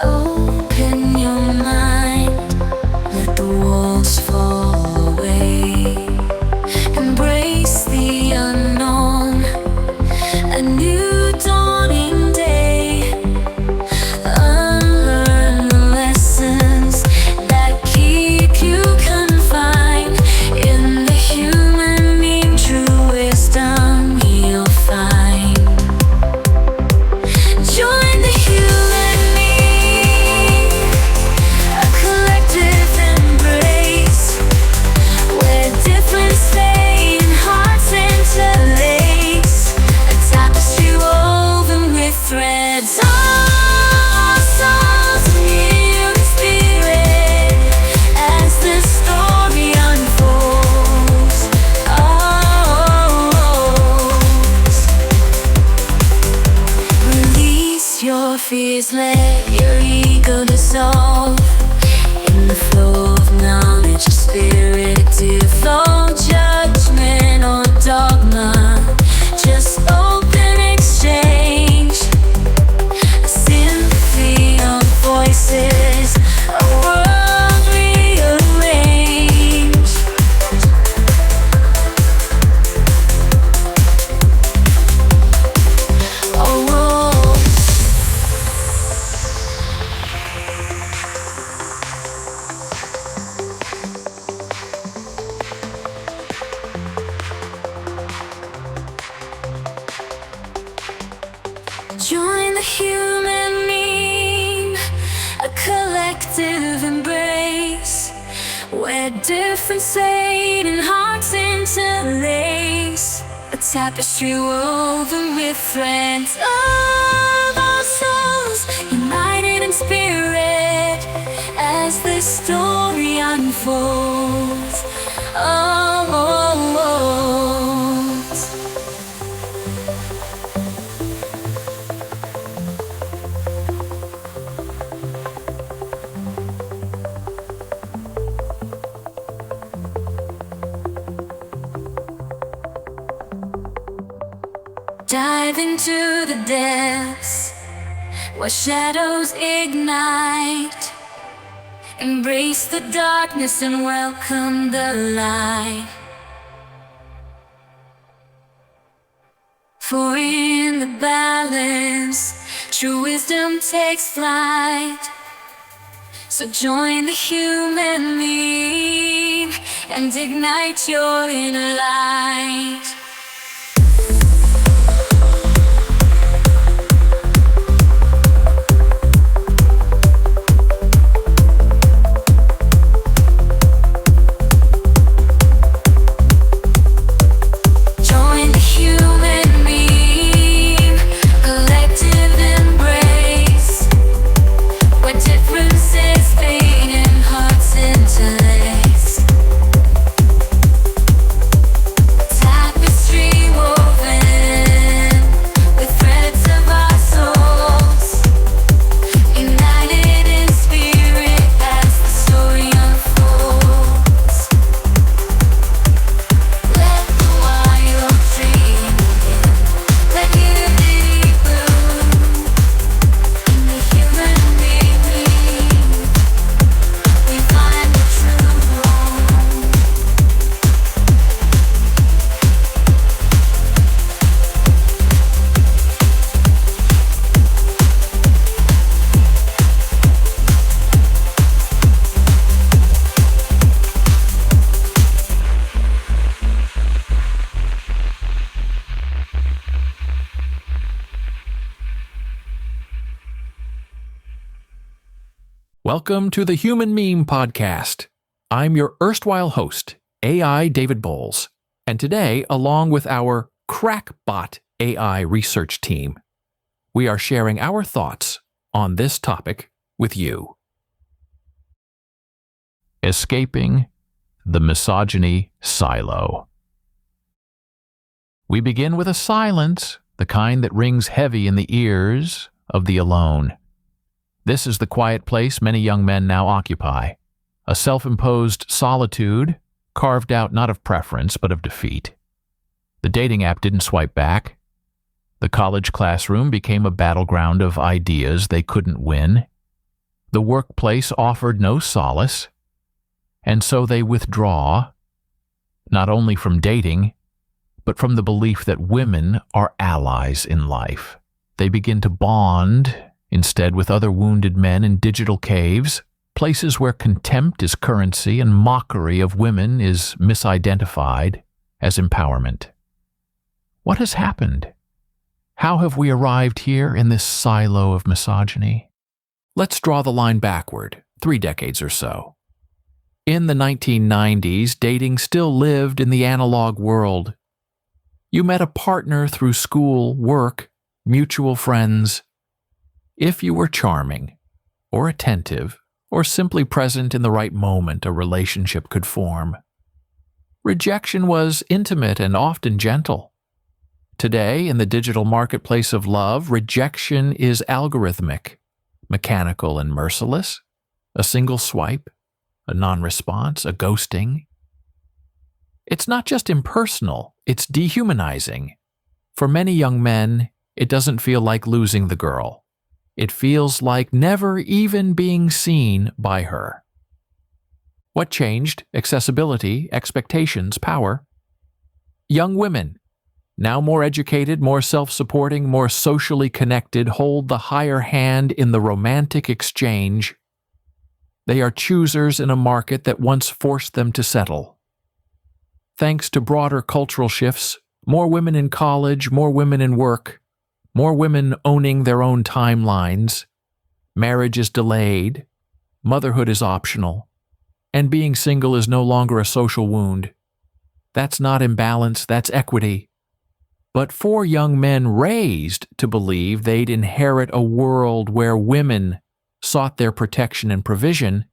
Open your mind, let the walls fall away. Embrace the unknown, a new dawning day. Unlearn the lessons that keep you confined. In the human mean, true wisdom you'll find. Join the human mean, a collective embrace, where difference fade and hearts interlace. A tapestry woven with threads of our souls and human spirit. As the story unfolds, release your fears, let your ego dissolve. In the flow of knowledge, a spirit to flow. Judgment or dogma, just open exchange. A symphony of voices, a world rearranged. Join the human mean, a collective embrace, where difference fade and hearts interlace. A tapestry woven with threads of our souls, united in spirit. As this story unfolds, dive into the depths where shadows ignite. Embrace the darkness and welcome the light. For in the balance, true wisdom takes flight. So join the human mean and ignite your inner light. Welcome to the Human Meme Podcast. I'm your erstwhile host, AI David Bowles, and today, along with our crackbot AI research team, we are sharing our thoughts on this topic with you. Escaping the misogyny silo. We begin with a silence, the kind that rings heavy in the ears of the alone. This is the quiet place many young men now occupy, a self-imposed solitude carved out not of preference but of defeat. The dating app didn't swipe back. The college classroom became a battleground of ideas they couldn't win. The workplace offered no solace, and so they withdraw, not only from dating, but from the belief that women are allies in life. They begin to bond instead with other wounded men in digital caves, places where contempt is currency and mockery of women is misidentified as empowerment. What has happened? How have we arrived here in this silo of misogyny? Let's draw the line backward, 3 decades or so. In the 1990s, dating still lived in the analog world. You met a partner through school, work, mutual friends. If you were charming, or attentive, or simply present in the right moment, a relationship could form. Rejection was intimate and often gentle. Today, in the digital marketplace of love, rejection is algorithmic, mechanical and merciless. A single swipe, a non-response, a ghosting. It's not just impersonal, it's dehumanizing. For many young men, it doesn't feel like losing the girl. It feels like never even being seen by her. What changed? Accessibility, expectations, power. Young women, now more educated, more self-supporting, more socially connected, hold the higher hand in the romantic exchange. They are choosers in a market that once forced them to settle. Thanks to broader cultural shifts, more women in college, more women in work, more women owning their own timelines, marriage is delayed, motherhood is optional, and being single is no longer a social wound. That's not imbalance, that's equity. But for young men raised to believe they'd inherit a world where women sought their protection and provision,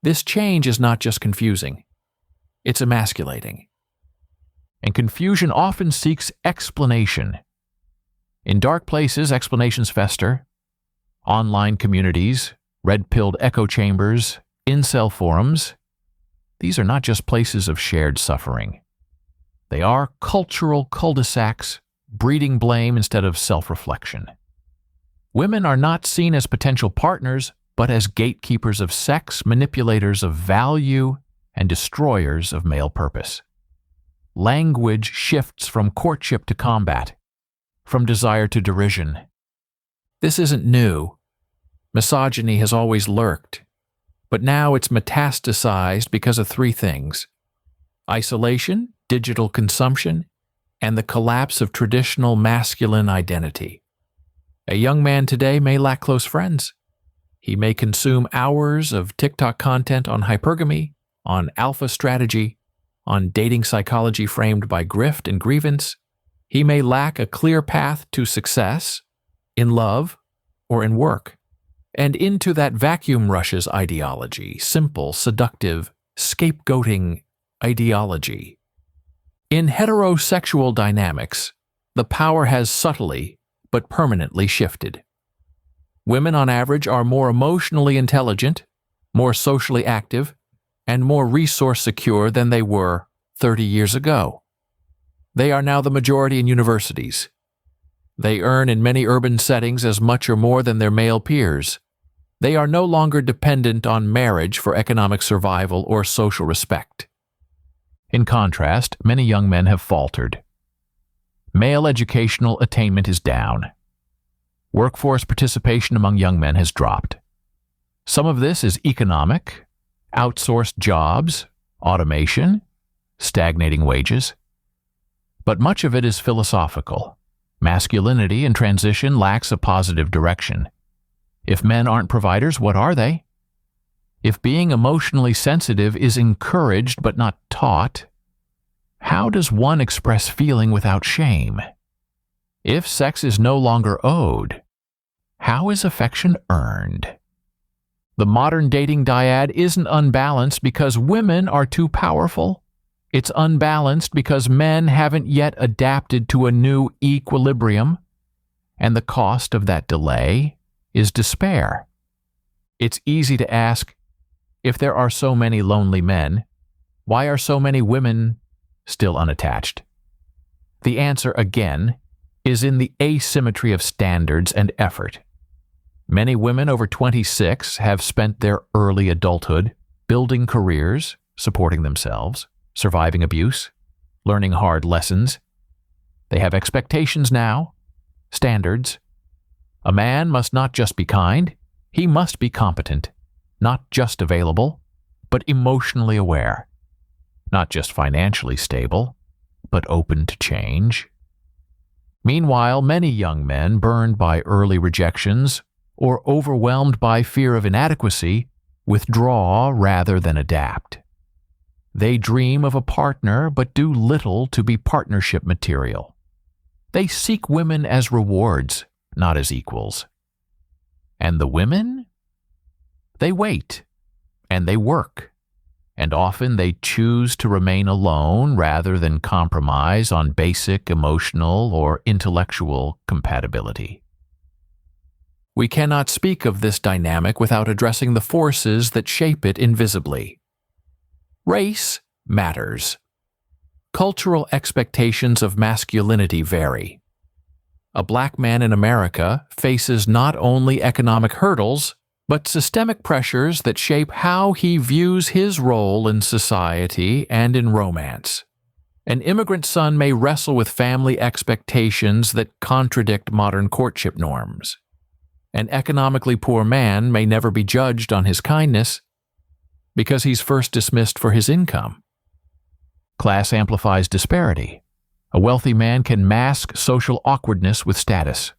this change is not just confusing. It's emasculating. And confusion often seeks explanation. In dark places, explanations fester. Online communities, red-pilled echo chambers, incel forums. These are not just places of shared suffering. They are cultural cul-de-sacs, breeding blame instead of self-reflection. Women are not seen as potential partners, but as gatekeepers of sex, manipulators of value, and destroyers of male purpose. Language shifts from courtship to combat, from desire to derision. This isn't new. Misogyny has always lurked, but now it's metastasized because of 3 things: isolation, digital consumption, and the collapse of traditional masculine identity. A young man today may lack close friends. He may consume hours of TikTok content on hypergamy, on alpha strategy, on dating psychology framed by grift and grievance. He may lack a clear path to success, in love, or in work. And into that vacuum rushes ideology, simple, seductive, scapegoating ideology. In heterosexual dynamics, the power has subtly but permanently shifted. Women on average are more emotionally intelligent, more socially active, and more resource secure than they were 30 years ago. They are now the majority in universities. They earn in many urban settings as much or more than their male peers. They are no longer dependent on marriage for economic survival or social respect. In contrast, many young men have faltered. Male educational attainment is down. Workforce participation among young men has dropped. Some of this is economic, outsourced jobs, automation, stagnating wages. But much of it is philosophical. Masculinity in transition lacks a positive direction. If men aren't providers, what are they? If being emotionally sensitive is encouraged but not taught, how does one express feeling without shame? If sex is no longer owed, how is affection earned? The modern dating dyad isn't unbalanced because women are too powerful. It's unbalanced because men haven't yet adapted to a new equilibrium, and the cost of that delay is despair. It's easy to ask, if there are so many lonely men, why are so many women still unattached? The answer, again, is in the asymmetry of standards and effort. Many women over 26 have spent their early adulthood building careers, supporting themselves, surviving abuse, learning hard lessons. They have expectations now, standards. A man must not just be kind, he must be competent, not just available, but emotionally aware, not just financially stable, but open to change. Meanwhile, many young men burned by early rejections or overwhelmed by fear of inadequacy withdraw rather than adapt. They dream of a partner but do little to be partnership material. They seek women as rewards, not as equals. And the women? They wait, and they work, and often they choose to remain alone rather than compromise on basic emotional or intellectual compatibility. We cannot speak of this dynamic without addressing the forces that shape it invisibly. Race matters. Cultural expectations of masculinity vary. A black man in America faces not only economic hurdles, but systemic pressures that shape how he views his role in society and in romance. An immigrant son may wrestle with family expectations that contradict modern courtship norms. An economically poor man may never be judged on his kindness because he's first dismissed for his income. Class amplifies disparity. A wealthy man can mask social awkwardness with status.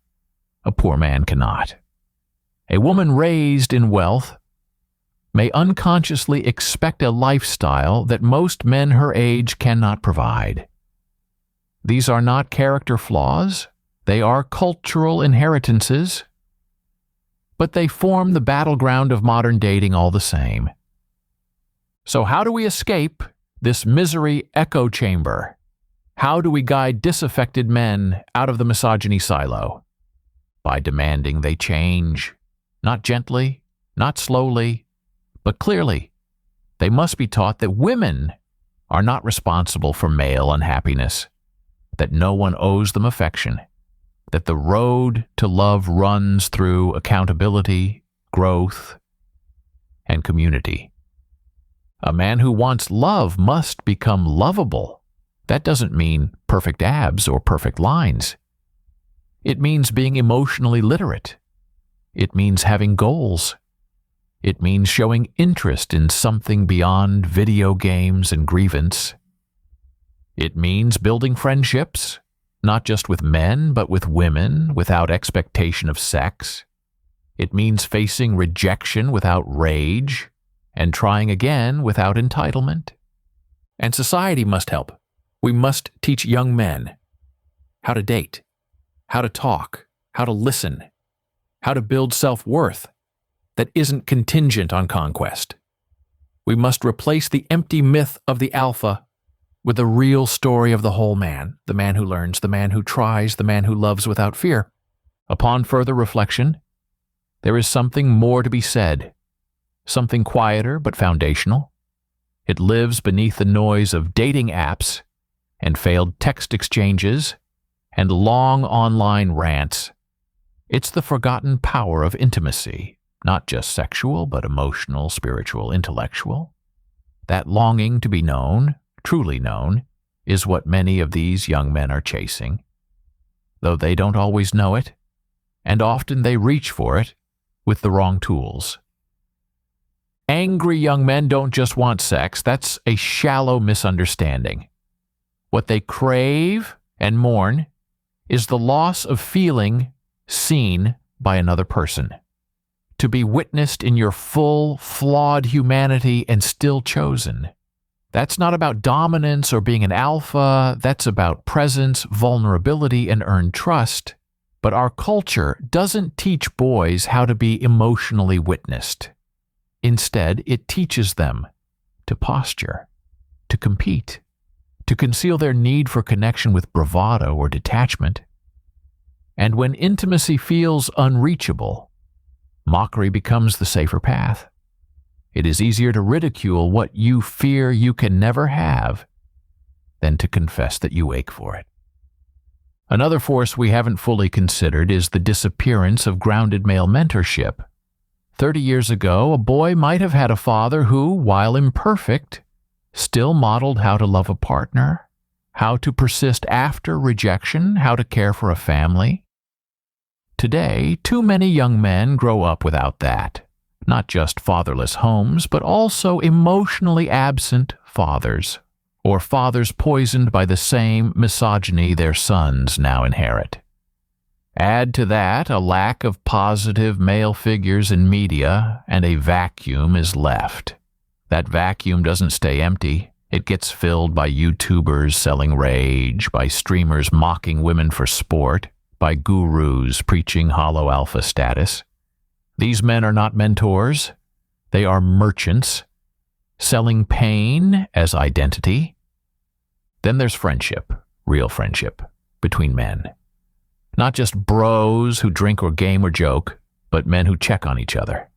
A poor man cannot. A woman raised in wealth may unconsciously expect a lifestyle that most men her age cannot provide. These are not character flaws, they are cultural inheritances, but they form the battleground of modern dating all the same. So how do we escape this misery echo chamber? How do we guide disaffected men out of the misogyny silo? By demanding they change. Not gently, not slowly, but clearly. They must be taught that women are not responsible for male unhappiness, that no one owes them affection, that the road to love runs through accountability, growth, and community. A man who wants love must become lovable. That doesn't mean perfect abs or perfect lines. It means being emotionally literate. It means having goals. It means showing interest in something beyond video games and grievance. It means building friendships, not just with men, but with women, without expectation of sex. It means facing rejection without rage, and trying again without entitlement. And society must help. We must teach young men how to date, how to talk, how to listen, how to build self-worth that isn't contingent on conquest. We must replace the empty myth of the alpha with the real story of the whole man, the man who learns, the man who tries, the man who loves without fear. Upon further reflection, there is something more to be said, something quieter but foundational. It lives beneath the noise of dating apps and failed text exchanges and long online rants. It's the forgotten power of intimacy, not just sexual, but emotional, spiritual, intellectual. That longing to be known, truly known, is what many of these young men are chasing. Though they don't always know it, and often they reach for it with the wrong tools. Angry young men don't just want sex. That's a shallow misunderstanding. What they crave and mourn is the loss of feeling seen by another person. To be witnessed in your full, flawed humanity and still chosen. That's not about dominance or being an alpha. That's about presence, vulnerability, and earned trust. But our culture doesn't teach boys how to be emotionally witnessed. Instead, it teaches them to posture, to compete, to conceal their need for connection with bravado or detachment. And when intimacy feels unreachable, mockery becomes the safer path. It is easier to ridicule what you fear you can never have than to confess that you ache for it. Another force we haven't fully considered is the disappearance of grounded male mentorship. 30 years ago, a boy might have had a father who, while imperfect, still modeled how to love a partner, how to persist after rejection, how to care for a family. Today, too many young men grow up without that. Not just fatherless homes, but also emotionally absent fathers, or fathers poisoned by the same misogyny their sons now inherit. Add to that a lack of positive male figures in media, and a vacuum is left. That vacuum doesn't stay empty. It gets filled by YouTubers selling rage, by streamers mocking women for sport, by gurus preaching hollow alpha status. These men are not mentors. They are merchants, selling pain as identity. Then there's friendship, real friendship, between men. Not just bros who drink or game or joke, but men who check on each other.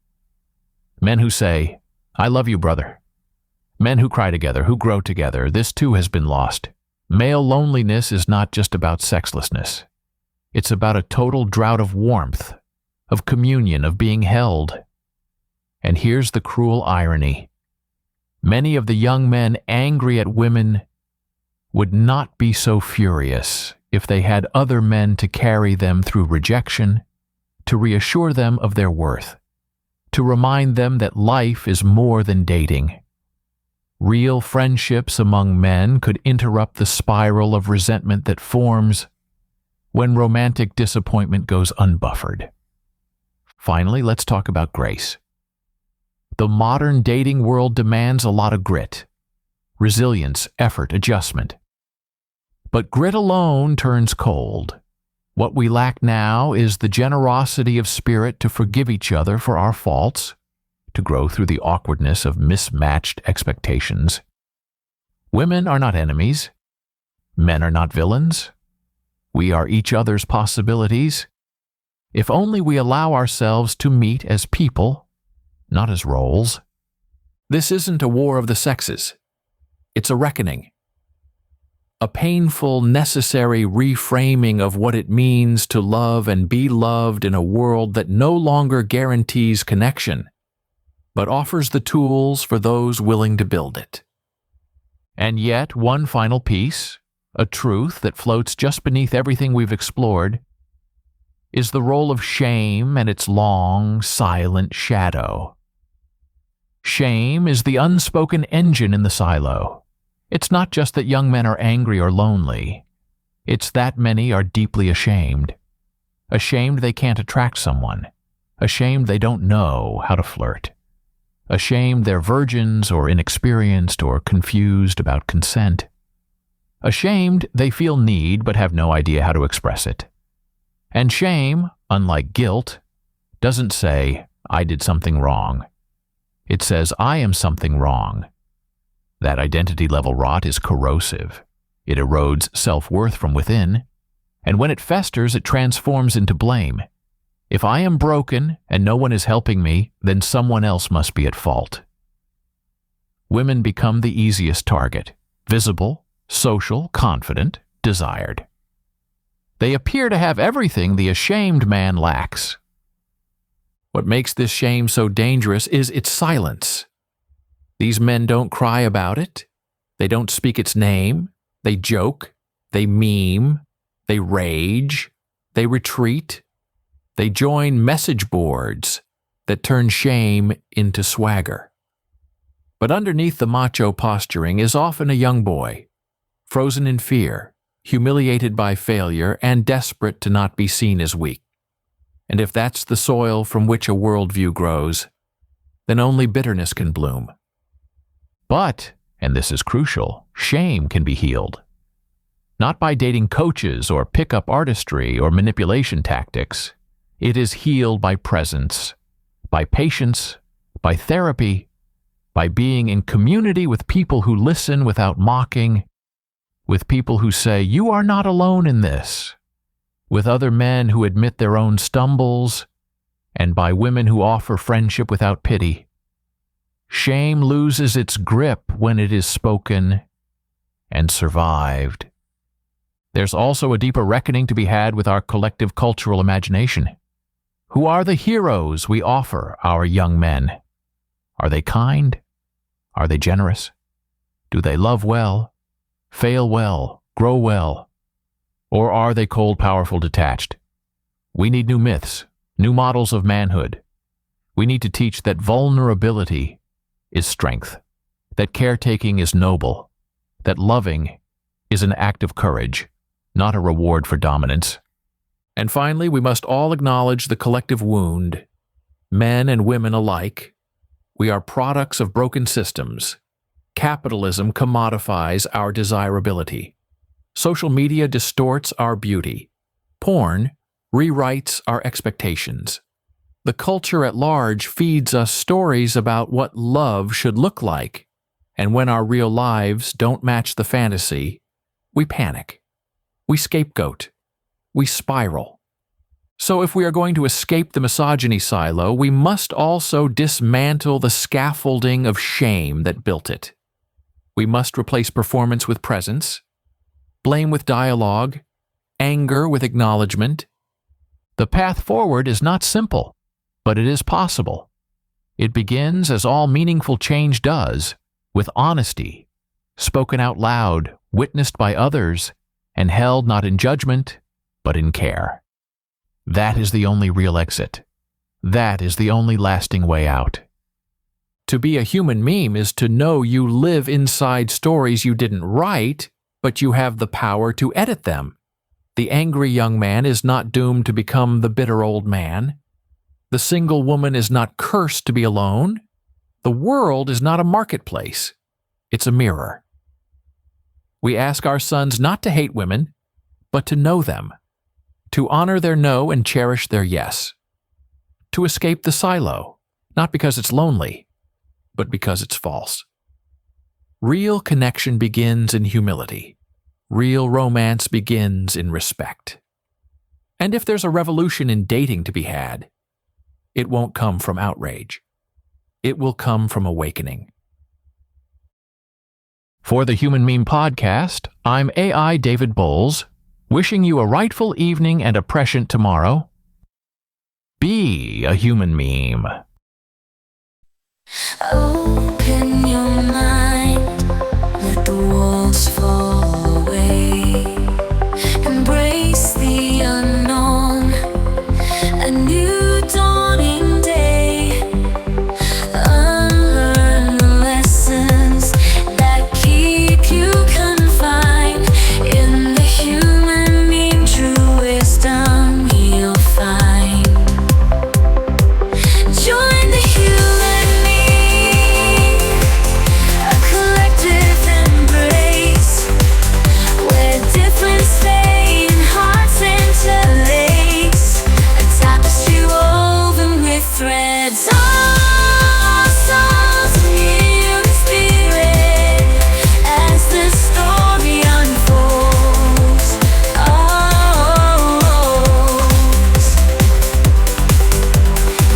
Men who say, "I love you, brother." Men who cry together, who grow together. This too has been lost. Male loneliness is not just about sexlessness. It's about a total drought of warmth, of communion, of being held. And here's the cruel irony. Many of the young men angry at women would not be so furious if they had other men to carry them through rejection, to reassure them of their worth, to remind them that life is more than dating. Real friendships among men could interrupt the spiral of resentment that forms when romantic disappointment goes unbuffered. Finally, let's talk about grace. The modern dating world demands a lot of grit, resilience, effort, adjustment. But grit alone turns cold. What we lack now is the generosity of spirit to forgive each other for our faults, to grow through the awkwardness of mismatched expectations. Women are not enemies. Men are not villains. We are each other's possibilities. If only we allow ourselves to meet as people, not as roles. This isn't a war of the sexes. It's a reckoning. A painful, necessary reframing of what it means to love and be loved in a world that no longer guarantees connection, but offers the tools for those willing to build it. And yet, one final piece, a truth that floats just beneath everything we've explored, is the role of shame and its long, silent shadow. Shame is the unspoken engine in the silo. It's not just that young men are angry or lonely. It's that many are deeply ashamed. Ashamed they can't attract someone. Ashamed they don't know how to flirt. Ashamed they're virgins or inexperienced or confused about consent. Ashamed they feel need but have no idea how to express it. And shame, unlike guilt, doesn't say, "I did something wrong." It says, "I am something wrong." That identity-level rot is corrosive. It erodes self-worth from within, and when it festers, it transforms into blame. If I am broken and no one is helping me, then someone else must be at fault. Women become the easiest target, visible, social, confident, desired. They appear to have everything the ashamed man lacks. What makes this shame so dangerous is its silence. These men don't cry about it. They don't speak its name. They joke. They meme. They rage. They retreat. They join message boards that turn shame into swagger. But underneath the macho posturing is often a young boy, frozen in fear, humiliated by failure, and desperate to not be seen as weak. And if that's the soil from which a worldview grows, then only bitterness can bloom. But, and this is crucial, shame can be healed. Not by dating coaches or pickup artistry or manipulation tactics. It is healed by presence, by patience, by therapy, by being in community with people who listen without mocking, with people who say, "You are not alone in this," with other men who admit their own stumbles, and by women who offer friendship without pity. Shame loses its grip when it is spoken and survived. There's also a deeper reckoning to be had with our collective cultural imagination. Who are the heroes we offer our young men? Are they kind? Are they generous? Do they love well, fail well, grow well? Or are they cold, powerful, detached? We need new myths, new models of manhood. We need to teach that vulnerability is strength, that caretaking is noble, that loving is an act of courage, not a reward for dominance. And finally, we must all acknowledge the collective wound. Men and women alike, we are products of broken systems. Capitalism commodifies our desirability. Social media distorts our beauty. Porn rewrites our expectations. The culture at large feeds us stories about what love should look like, and when our real lives don't match the fantasy, we panic. We scapegoat. We spiral. So if we are going to escape the misogyny silo, we must also dismantle the scaffolding of shame that built it. We must replace performance with presence, blame with dialogue, anger with acknowledgement. The path forward is not simple, but it is possible. It begins, as all meaningful change does, with honesty, spoken out loud, witnessed by others, and held not in judgment, but in care. That is the only real exit. That is the only lasting way out. To be a human meme is to know you live inside stories you didn't write, but you have the power to edit them. The angry young man is not doomed to become the bitter old man. The single woman is not cursed to be alone. The world is not a marketplace. It's a mirror. We ask our sons not to hate women, but to know them, to honor their no and cherish their yes, to escape the silo, not because it's lonely, but because it's false. Real connection begins in humility. Real romance begins in respect. And if there's a revolution in dating to be had, it won't come from outrage. It will come from awakening. For the Human Meme Podcast, I'm AI David Bowles, wishing you a rightful evening and a prescient tomorrow. Be a human meme. Open your mind, let the walls fall away. Embrace the unknown, a new dawning day. Unlearn the lessons that keep you confined. In the human meme, true wisdom you'll find. Join the human meme, a collective embrace, where difference fade and hearts interlace, a tapestry woven with threads of our souls and human spirit. As the story unfolds,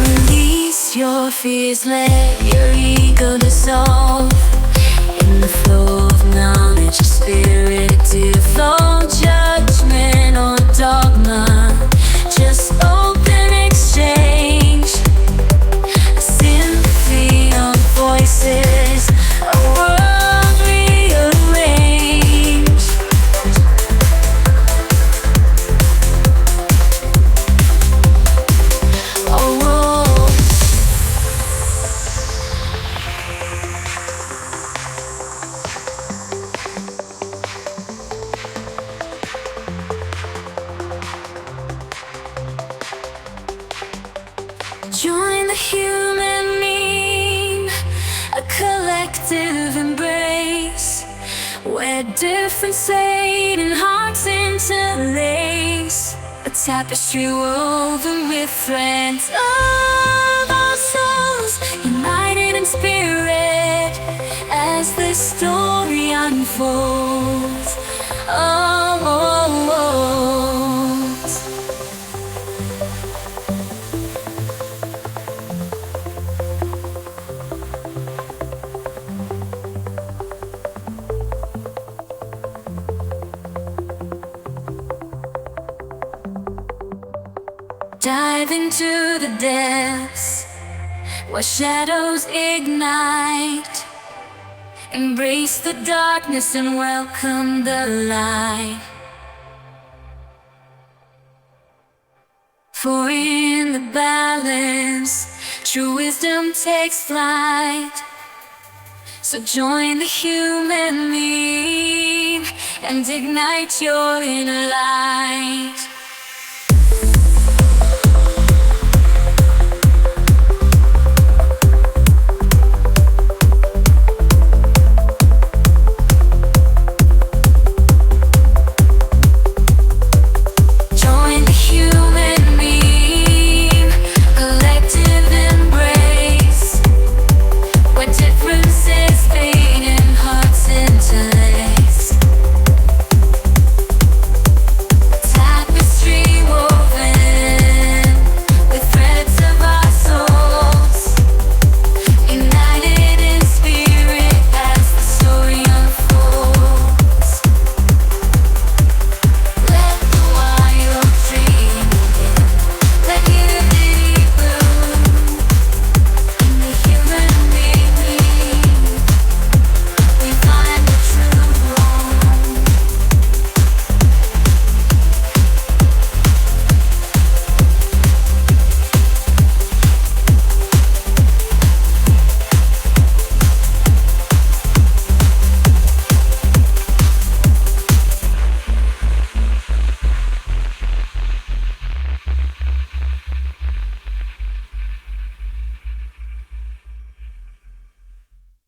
release your fears, let your ego dissolve. In the flow of knowledge, the spirit to flow. Judgment or dogma, just open exchange. A symphony of voices, a world rearranged. Oh, join the human meme, a collective embrace, where difference fade and hearts interlace, a tapestry woven with threads of our souls, united in spirit. As this story unfolds, Dive into the depths where shadows ignite. Embrace the darkness and welcome the light. For in the balance, true wisdom takes flight. So join the human being and ignite your inner light.